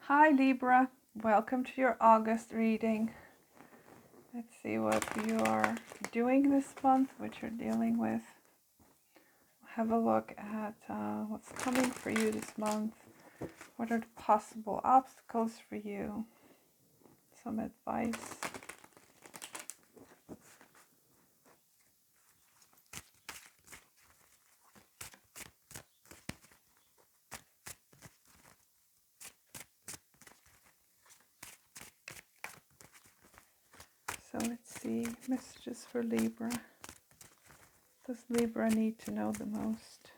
Hi Libra, welcome to your August reading. Let's see what you are doing this month, what you're dealing with. Have a look at what's coming for you this month. What are the possible obstacles for you? Some advice. So let's see, messages for Libra. Does Libra need to know the most?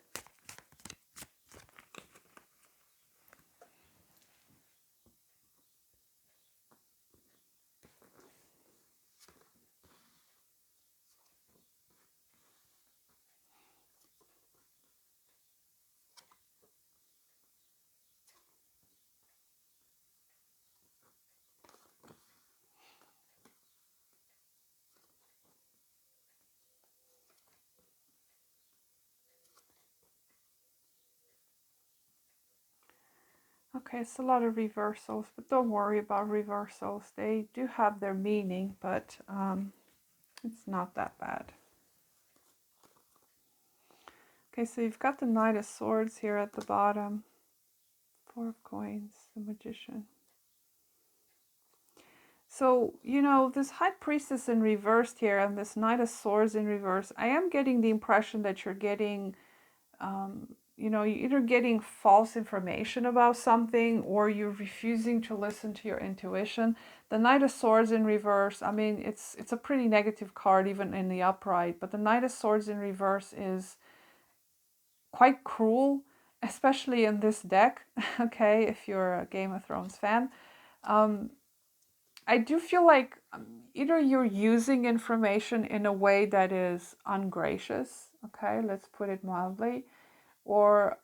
Okay, it's a lot of reversals, but don't worry about reversals. They do have their meaning, but it's not that bad. Okay, so you've got the Knight of Swords here at the bottom. Four of Coins, the Magician. So, you know, this High Priestess in reverse here and this Knight of Swords in reverse, I am getting the impression that you're getting, you know, you're either getting false information about something or you're refusing to listen to your intuition. The Knight of Swords in reverse, I mean, it's a pretty negative card even in the upright, but the Knight of Swords in reverse is quite cruel, especially in this deck, okay, if you're a Game of Thrones fan. I do feel like either you're using information in a way that is ungracious, okay, let's put it mildly, or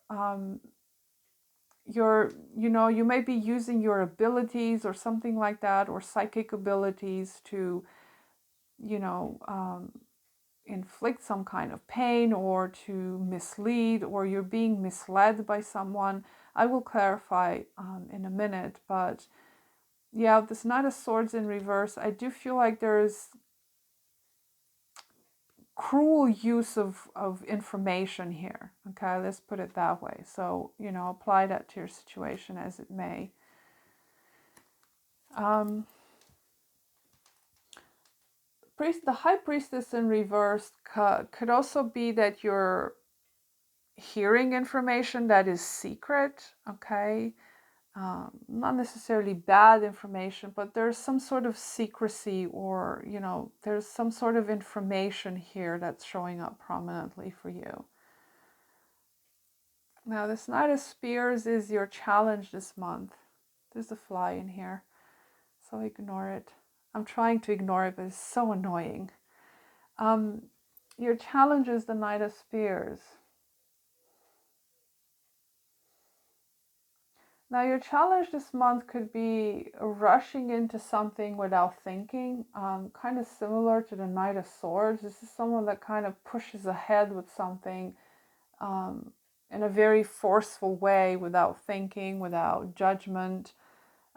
you may be using your abilities or something like that, or psychic abilities to, inflict some kind of pain or to mislead, or you're being misled by someone. I will clarify in a minute, but yeah, this Knight of Swords in reverse, I do feel like there's cruel use of information here. Okay, let's put it that way. So, apply that to your situation as it may. The High Priestess in reverse could also be that you're hearing information that is secret, okay? Not necessarily bad information, but there's some sort of secrecy, or, there's some sort of information here that's showing up prominently for you. Now, this Knight of Spears is your challenge this month. There's a fly in here, so ignore it. I'm trying to ignore it, but it's so annoying. Your challenge is the Knight of Spears. Now, your challenge this month could be rushing into something without thinking, kind of similar to the Knight of Swords. This is someone that kind of pushes ahead with something in a very forceful way, without thinking, without judgment.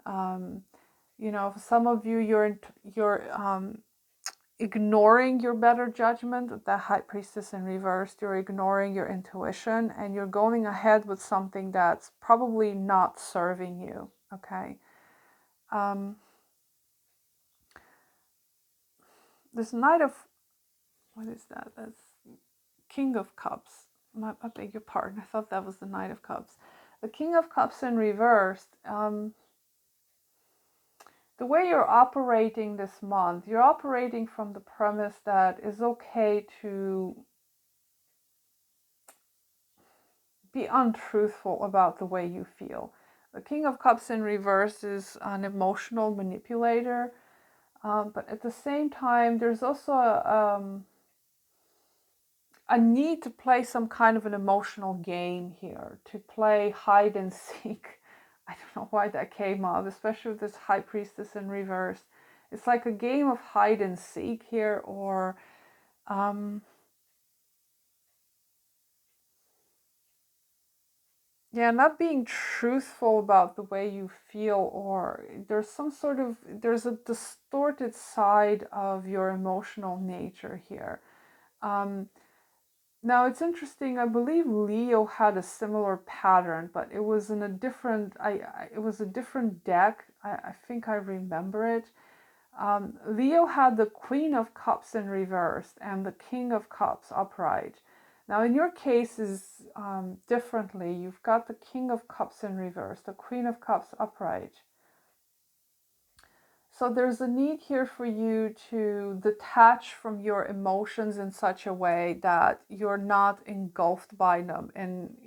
For some of you, you're ignoring your better judgment, the High Priestess in reverse. You're ignoring your intuition and you're going ahead with something that's probably not serving you, okay? This Knight of, what is that? That's King of Cups. I beg your pardon, I thought that was the Knight of Cups. The King of Cups in reverse, the way you're operating this month, you're operating from the premise that it's okay to be untruthful about the way you feel. The King of Cups in reverse is an emotional manipulator, but at the same time, there's also a need to play some kind of an emotional game here, to play hide and seek. I don't know why that came up, especially with this High Priestess in reverse. It's like a game of hide and seek here, or Yeah, not being truthful about the way you feel, or there's a distorted side of your emotional nature here. Um, Now it's interesting. I believe Leo had a similar pattern, but it was in a different. It was a different deck. I think I remember it. Leo had the Queen of Cups in reverse and the King of Cups upright. Now in your case is differently. You've got the King of Cups in reverse, the Queen of Cups upright. So there's a need here for you to detach from your emotions in such a way that you're not engulfed by them and,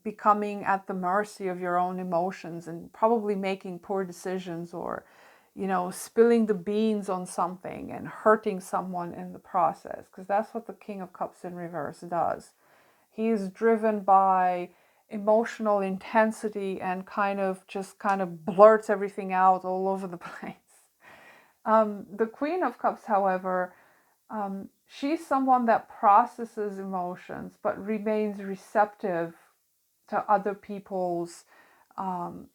becoming at the mercy of your own emotions and probably making poor decisions or, spilling the beans on something and hurting someone in the process. Because that's what the King of Cups in reverse does. He is driven by emotional intensity and kind of blurts everything out all over the place. The Queen of Cups, however, she's someone that processes emotions but remains receptive to other people's um,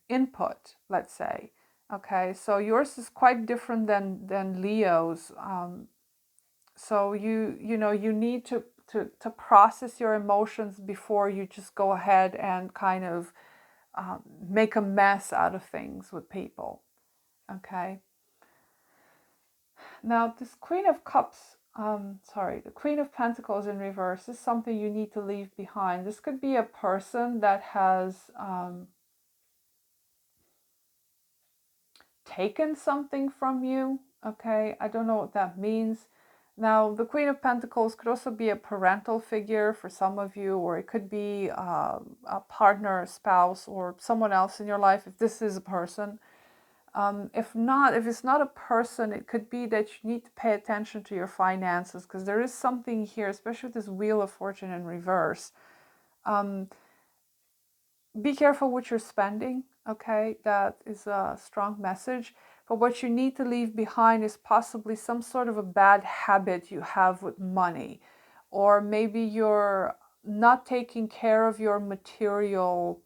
input, let's say. Okay, so yours is quite different than Leo's. So you need to process your emotions before you just go ahead and kind of make a mess out of things with people. Okay. Now this Queen of Cups, the Queen of Pentacles in reverse is something you need to leave behind. This could be a person that has taken something from you. Okay, I don't know what that means. Now, the Queen of Pentacles could also be a parental figure for some of you, or it could be a partner, a spouse, or someone else in your life if this is a person. If it's not a person, it could be that you need to pay attention to your finances because there is something here, especially with this Wheel of Fortune in reverse. Be careful what you're spending, okay? That is a strong message. But what you need to leave behind is possibly some sort of a bad habit you have with money. Or maybe you're not taking care of your material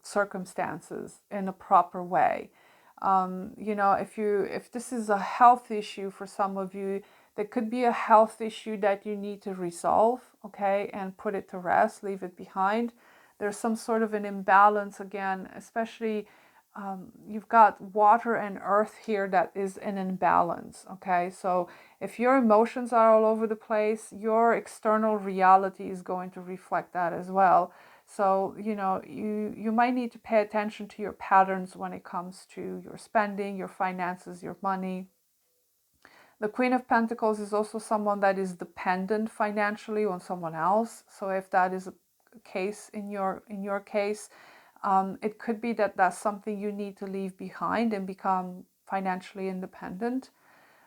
circumstances in a proper way. If this is a health issue for some of you, there could be a health issue that you need to resolve, okay, and put it to rest, leave it behind. There's some sort of an imbalance again, especially you've got water and earth here that is in imbalance, okay? So if your emotions are all over the place, your external reality is going to reflect that as well. So, you might need to pay attention to your patterns when it comes to your spending, your finances, your money. The Queen of Pentacles is also someone that is dependent financially on someone else. So if that is a case in your case, it could be that that's something you need to leave behind and become financially independent.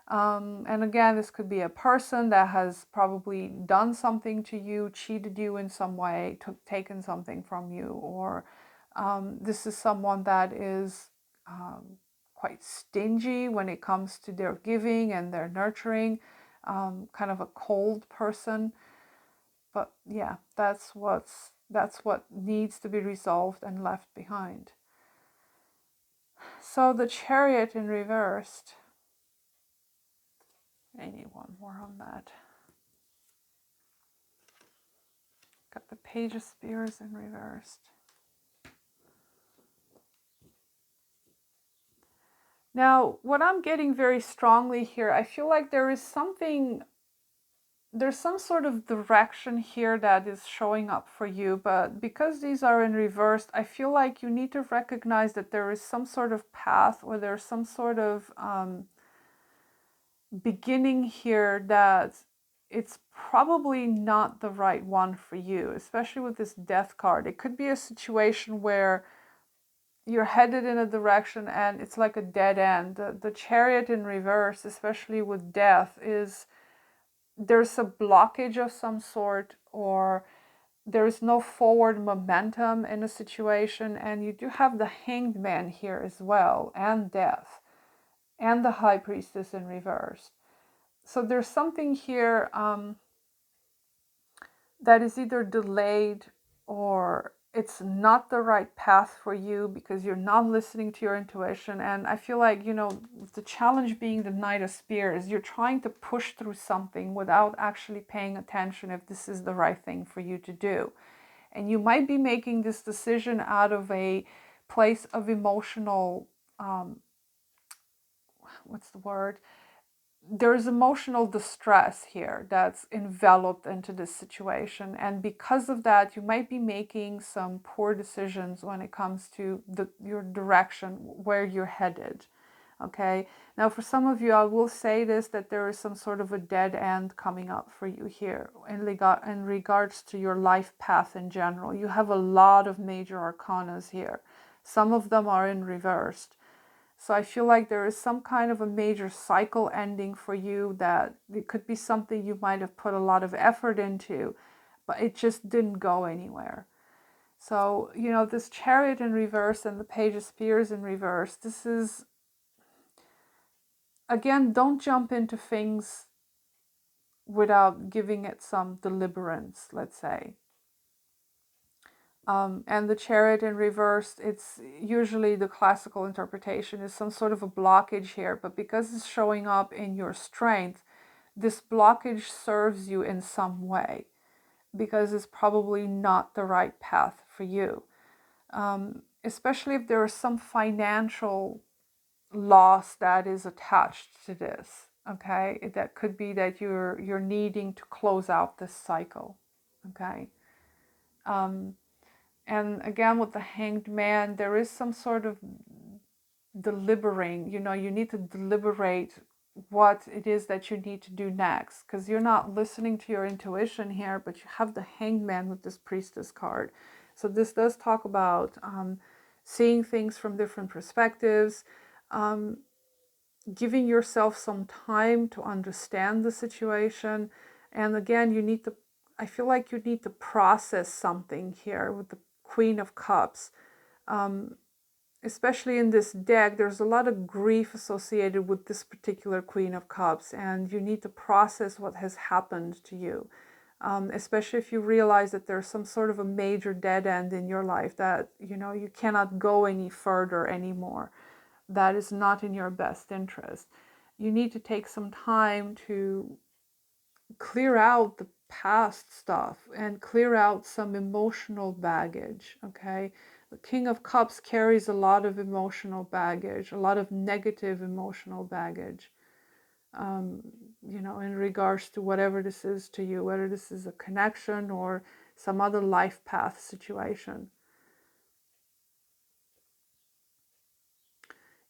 And again, this could be a person that has probably done something to you, cheated you in some way, taken something from you, or this is someone that is quite stingy when it comes to their giving and their nurturing, kind of a cold person. But yeah, that's what needs to be resolved and left behind. So the Chariot in reversed. I need one more on that. Got the Page of Spears in reversed. Now, what I'm getting very strongly here, I feel like there's some sort of direction here that is showing up for you, but because these are in reversed, I feel like you need to recognize that there is some sort of path or there's some sort of beginning here that it's probably not the right one for you, especially with this Death card. It could be a situation where you're headed in a direction and it's like a dead end. The Chariot in reverse, especially with death, is there's a blockage of some sort, or there's no forward momentum in a situation. And you do have the Hanged Man here as well, and death, and the High Priestess in reverse. So there's something here that is either delayed or it's not the right path for you because you're not listening to your intuition. And I feel like, the challenge being the Knight of Spears, you're trying to push through something without actually paying attention if this is the right thing for you to do. And you might be making this decision out of a place of emotional, what's the word? There's emotional distress here that's enveloped into this situation. And because of that, you might be making some poor decisions when it comes to your direction, where you're headed. Okay. Now, for some of you, I will say this, that there is some sort of a dead end coming up for you here in regards to your life path in general. You have a lot of major arcanas here. Some of them are in reversed. So I feel like there is some kind of a major cycle ending for you, that it could be something you might have put a lot of effort into, but it just didn't go anywhere. So, this Chariot in reverse and the Page of Spears in reverse, this is, again, don't jump into things without giving it some deliberance, let's say. And the Chariot in reverse, it's usually the classical interpretation is some sort of a blockage here, but because it's showing up in your strength, this blockage serves you in some way because it's probably not the right path for you. Especially if there is some financial loss that is attached to this. Okay, that could be that you're needing to close out this cycle. Okay. And again, with the Hanged Man, there is some sort of deliberating. You need to deliberate what it is that you need to do next, because you're not listening to your intuition here, but you have the Hanged Man with this Priestess card. So this does talk about seeing things from different perspectives, giving yourself some time to understand the situation. And again, I feel like you need to process something here with the Queen of Cups. Especially in this deck, there's a lot of grief associated with this particular Queen of Cups, and you need to process what has happened to you. Especially if you realize that there's some sort of a major dead end in your life, that you cannot go any further anymore. That is not in your best interest. You need to take some time to clear out the past stuff and clear out some emotional baggage. Okay, the King of Cups carries a lot of emotional baggage, a lot of negative emotional baggage, in regards to whatever this is to you, whether this is a connection or some other life path situation.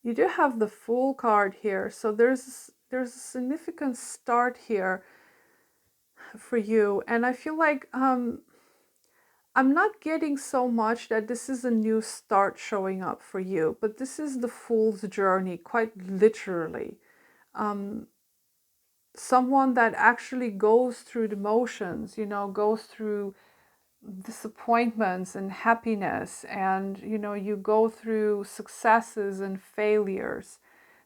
You do have the Fool card here, so there's a significant start here for you. And I feel like I'm not getting so much that this is a new start showing up for you, but this is the Fool's journey, quite literally. Someone that actually goes through the motions, goes through disappointments and happiness, and you go through successes and failures.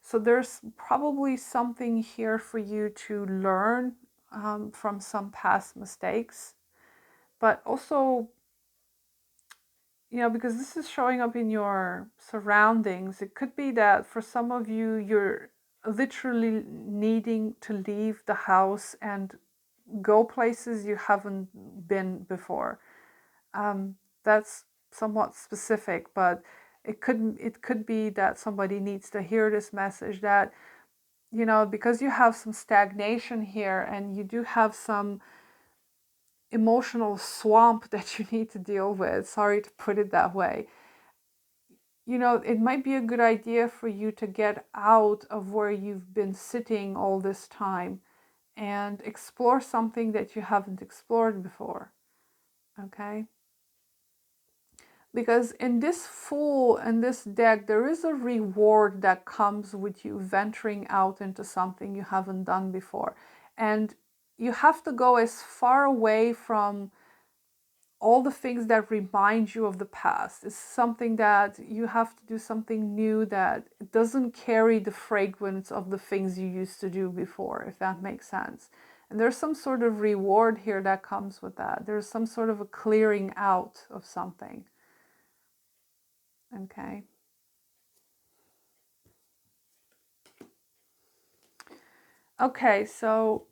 So there's probably something here for you to learn from some past mistakes, but also, because this is showing up in your surroundings, it could be that for some of you, you're literally needing to leave the house and go places you haven't been before. That's somewhat specific, but it could be that somebody needs to hear this message, that because you have some stagnation here and you do have some emotional swamp that you need to deal with, sorry to put it that way, it might be a good idea for you to get out of where you've been sitting all this time and explore something that you haven't explored before. Okay? Because in this Fool and this deck, there is a reward that comes with you venturing out into something you haven't done before. And you have to go as far away from all the things that remind you of the past. It's something that you have to do something new that doesn't carry the fragrance of the things you used to do before, if that makes sense. And there's some sort of reward here that comes with that. There's some sort of a clearing out of something. Okay. Okay, so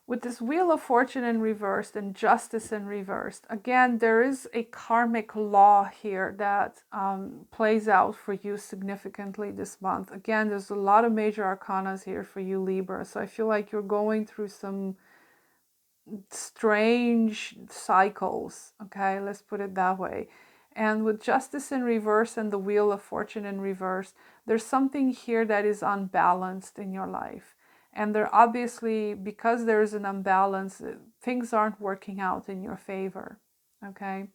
with this Wheel of Fortune in reversed and Justice in reversed, again, there is a karmic law here that plays out for you significantly this month. Again, there's a lot of major arcanas here for you, Libra. So I feel like you're going through some strange cycles. Okay, let's put it that way. And with Justice in reverse and the Wheel of Fortune in reverse, there's something here that is unbalanced in your life. And there obviously, because there is an imbalance, things aren't working out in your favor. Okay.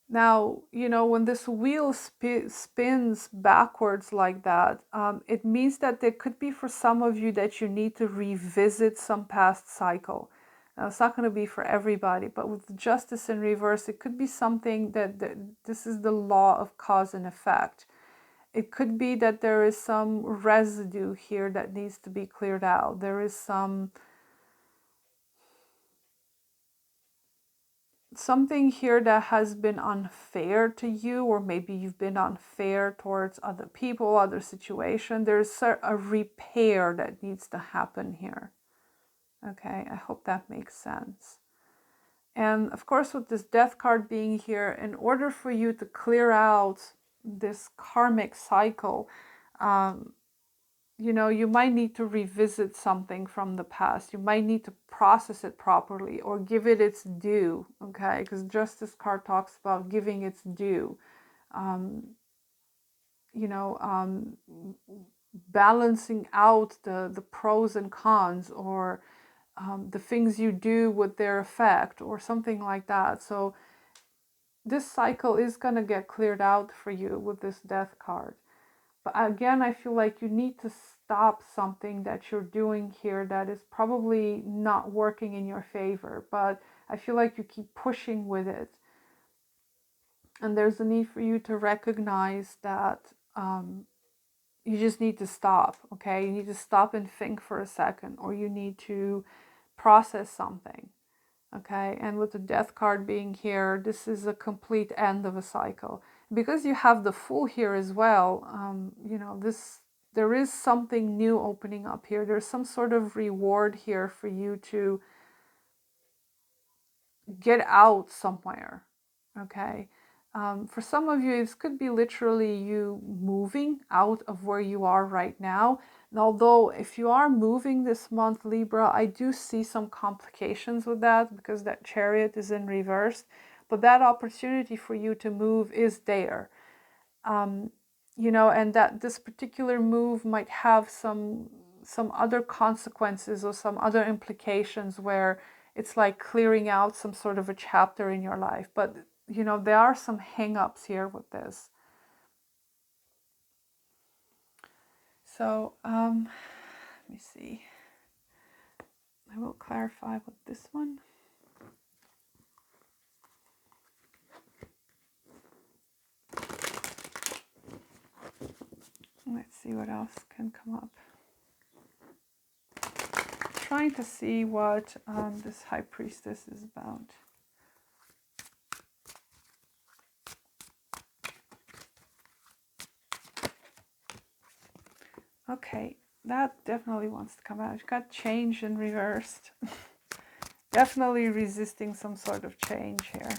Now, you know, when this wheel spins backwards like that, it means that there could be for some of you that you need to revisit some past cycle. Now, it's not going to be for everybody, but with Justice in reverse, it could be something that this is the law of cause and effect. It could be that there is some residue here that needs to be cleared out. There is something here that has been unfair to you, or maybe you've been unfair towards other people, other situation. There's a repair that needs to happen here. Okay, I hope that makes sense. And of course, with this Death card being here, in order for you to clear out this karmic cycle, you know, you might need to revisit something from the past. You might need to process it properly or give it its due, okay? Because Justice card talks about giving its due. You know, balancing out the pros and cons, or the things you do with their effect, or something like that. So this cycle is going to get cleared out for you with this Death card. But again, I feel like you need to stop something that you're doing here that is probably not working in your favor. But I feel like you keep pushing with it. And there's a need for you to recognize that you just need to stop, okay? You need to stop and think for a second, or you need to process something, okay? And with the Death card being here, this is a complete end of a cycle. Because you have the Fool here as well, you know, there is something new opening up here. There's some sort of reward here for you to get out somewhere, okay? For some of you, it could be literally you moving out of where you are right now. And although if you are moving this month, Libra, I do see some complications with that because that Chariot is in reverse. But that opportunity for you to move is there. You know, and that this particular move might have some other consequences or some other implications where it's like clearing out some sort of a chapter in your life. But, you know, there are some hang-ups here with this. So, let me see. I will clarify with this one. Let's see what else can come up. Trying to see what this High Priestess is about. Okay, that definitely wants to come out. You've got change in reversed. Definitely resisting some sort of change here.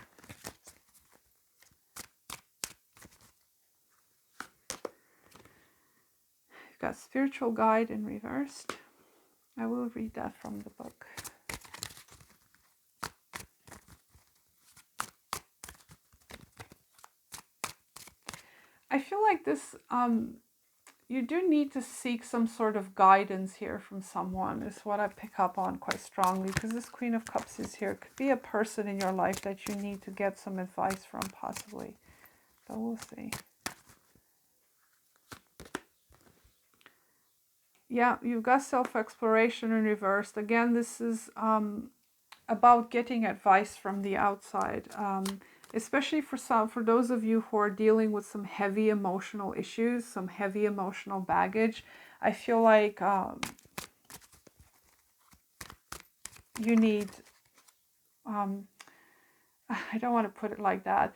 You've got spiritual guide in reversed. I will read that from the book. I feel like this, you do need to seek some sort of guidance here from someone, is what I pick up on quite strongly, because this Queen of Cups is here. It could be a person in your life that you need to get some advice from, possibly. But we'll see. Yeah, you've got self-exploration in reversed. Again, this is about getting advice from the outside. especially for those of you who are dealing with some heavy emotional issues, some heavy emotional baggage. I feel like you need, I don't want to put it like that,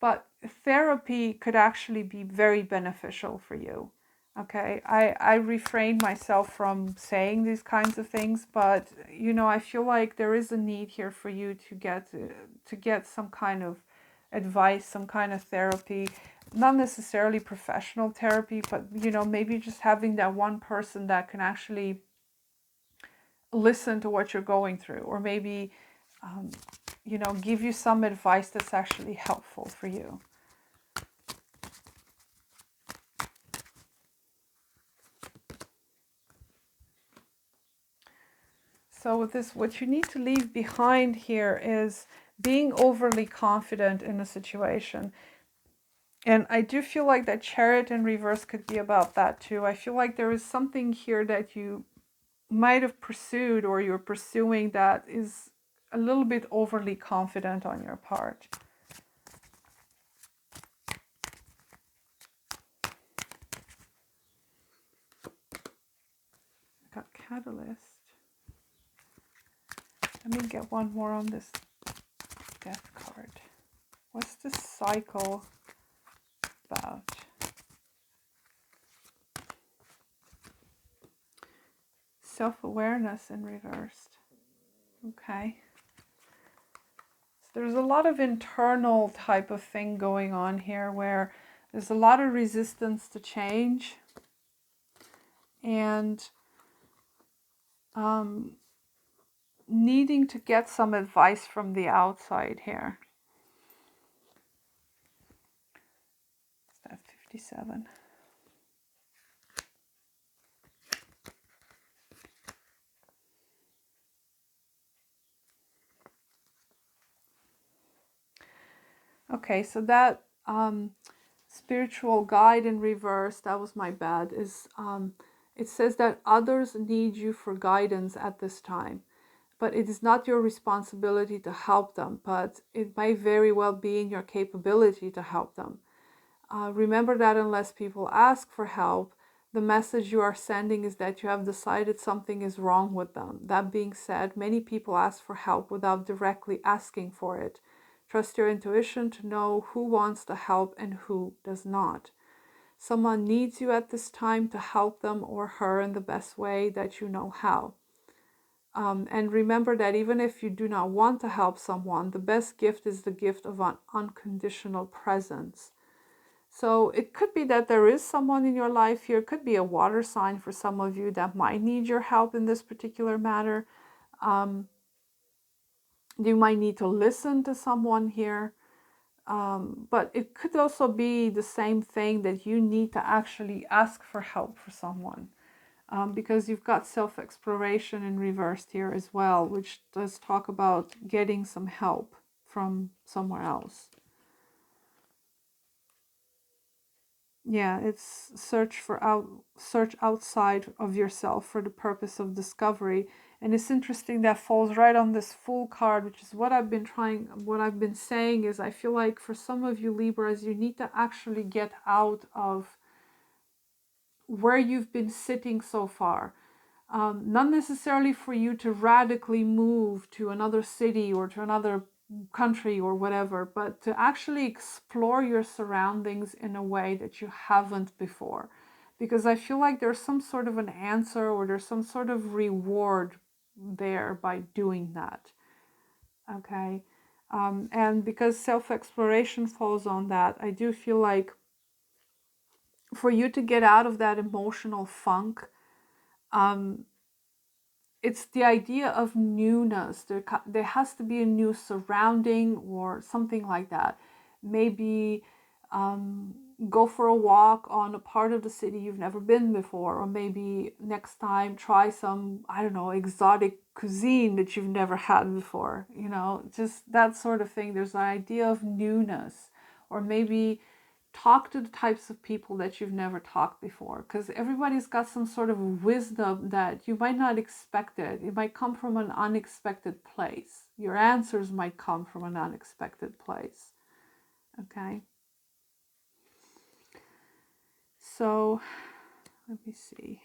but therapy could actually be very beneficial for you. Okay, I refrain myself from saying these kinds of things, but you know, I feel like there is a need here for you to get some kind of advice, some kind of therapy, not necessarily professional therapy, but you know, maybe just having that one person that can actually listen to what you're going through, or maybe you know, give you some advice that's actually helpful for you. So with this, what you need to leave behind here is being overly confident in a situation. And I do feel like that Chariot in reverse could be about that too. I feel like there is something here that you might have pursued or you're pursuing that is a little bit overly confident on your part. Got Catalyst. Let me get one more on this Death card. What's this cycle about? Self-awareness in reversed. Okay. So there's a lot of internal type of thing going on here where there's a lot of resistance to change and needing to get some advice from the outside here. Is that 57? Okay, so that spiritual guide in reverse, that was my bad, is it says that others need you for guidance at this time, but it is not your responsibility to help them, but it may very well be in your capability to help them. Remember that unless people ask for help, the message you are sending is that you have decided something is wrong with them. That being said, many people ask for help without directly asking for it. Trust your intuition to know who wants to help and who does not. Someone needs you at this time to help them or her in the best way that you know how. And remember that even if you do not want to help someone, the best gift is the gift of an unconditional presence. So it could be that there is someone in your life here. It could be a water sign for some of you that might need your help in this particular matter. You might need to listen to someone here. But it could also be the same thing that you need to actually ask for help for someone. Because you've got self-exploration in reversed here as well, which does talk about getting some help from somewhere else. Yeah, it's search outside of yourself for the purpose of discovery. And it's interesting that falls right on this Fool card, which is what I've been saying is I feel like for some of you Libras, you need to actually get out of where you've been sitting so far. Not necessarily for you to radically move to another city or to another country or whatever, but to actually explore your surroundings in a way that you haven't before. Because I feel like there's some sort of an answer or there's some sort of reward there by doing that. Okay. And because self-exploration falls on that, I do feel like for you to get out of that emotional funk, it's the idea of newness. There has to be a new surrounding or something like that. Maybe go for a walk on a part of the city you've never been before, or maybe next time try some, I don't know, exotic cuisine that you've never had before. You know, just that sort of thing. There's an idea of newness, or maybe talk to the types of people that you've never talked before, because everybody's got some sort of wisdom that you might not expect it might come from an unexpected place. Your answers might come from an unexpected place. Okay. So let me see.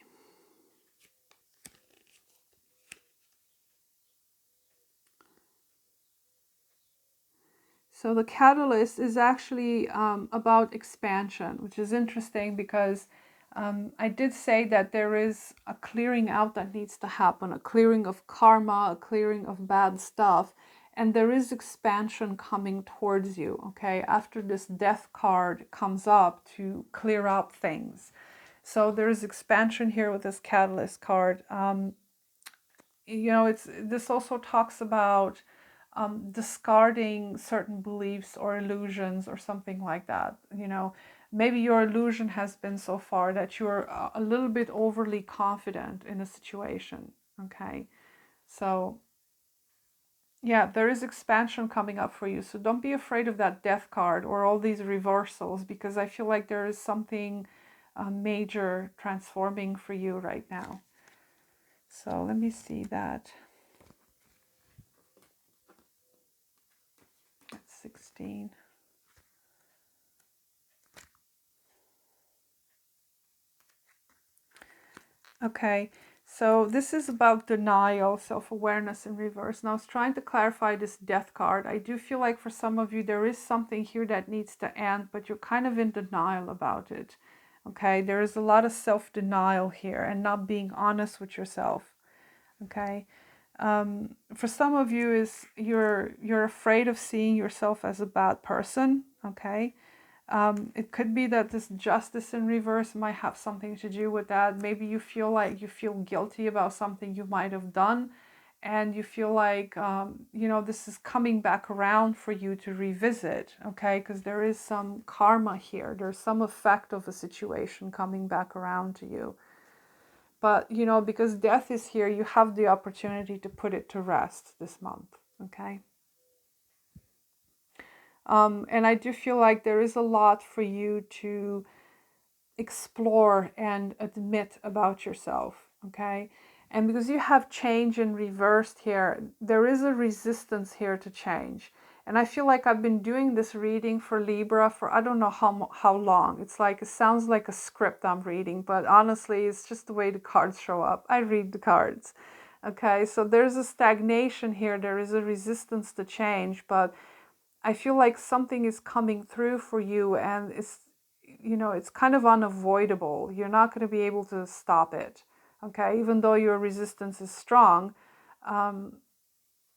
So the catalyst is actually about expansion, which is interesting because I did say that there is a clearing out that needs to happen, a clearing of karma, a clearing of bad stuff, and there is expansion coming towards you, okay? After this death card comes up to clear up things. So there is expansion here with this catalyst card. You know, this also talks about discarding certain beliefs or illusions or something like that. You know, maybe your illusion has been so far that you're a little bit overly confident in a situation. Okay, so yeah, there is expansion coming up for you. So don't be afraid of that death card or all these reversals, because I feel like there is something major transforming for you right now. So let me see that. That's 16. Okay, so this is about denial, self-awareness in reverse. Now I was trying to clarify this death card. I do feel like for some of you there is something here that needs to end, but you're kind of in denial about it. Okay, there is a lot of self-denial here and not being honest with yourself. Okay, for some of you is you're afraid of seeing yourself as a bad person. Okay. It could be that this justice in reverse might have something to do with that. Maybe you feel guilty about something you might have done, and you feel like, you know, this is coming back around for you to revisit, okay? Because there is some karma here. There's some effect of a situation coming back around to you. But, you know, because death is here, you have the opportunity to put it to rest this month, okay? And I do feel like there is a lot for you to explore and admit about yourself, okay? And because you have change in reversed here, there is a resistance here to change. And I feel like I've been doing this reading for Libra for I don't know how long. It's like, it sounds like a script I'm reading, but honestly, it's just the way the cards show up. I read the cards. Okay, so there's a stagnation here. There is a resistance to change, but I feel like something is coming through for you, and it's, you know, it's kind of unavoidable. You're not going to be able to stop it. Okay, even though your resistance is strong,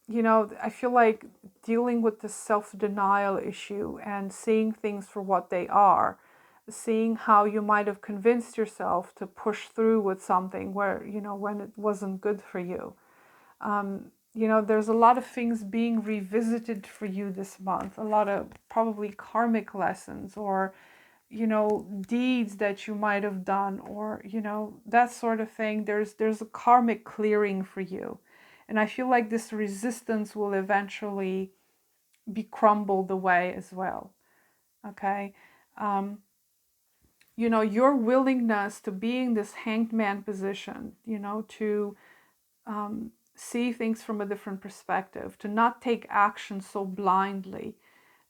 you know, I feel like dealing with the self-denial issue and seeing things for what they are, seeing how you might have convinced yourself to push through with something where, you know, when it wasn't good for you. You know, there's a lot of things being revisited for you this month, a lot of probably karmic lessons or, you know, deeds that you might have done, or, you know, that sort of thing. There's a karmic clearing for you. And I feel like this resistance will eventually be crumbled away as well. Okay. You know, your willingness to be in this hanged man position, you know, to see things from a different perspective, to not take action so blindly,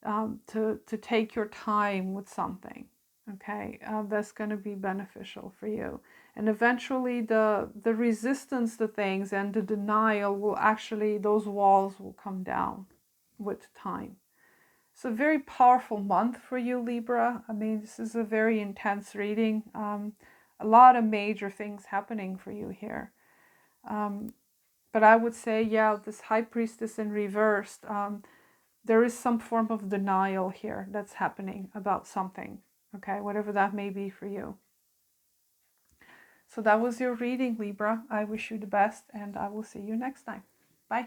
to take your time with something, okay? That's going to be beneficial for you. And eventually the resistance to things and the denial will actually, those walls will come down with time. It's a very powerful month for you, Libra. I mean, this is a very intense reading. A lot of major things happening for you here. But I would say, yeah, this High Priestess in reversed, there is some form of denial here that's happening about something, okay, whatever that may be for you. So that was your reading, Libra. I wish you the best, and I will see you next time. Bye.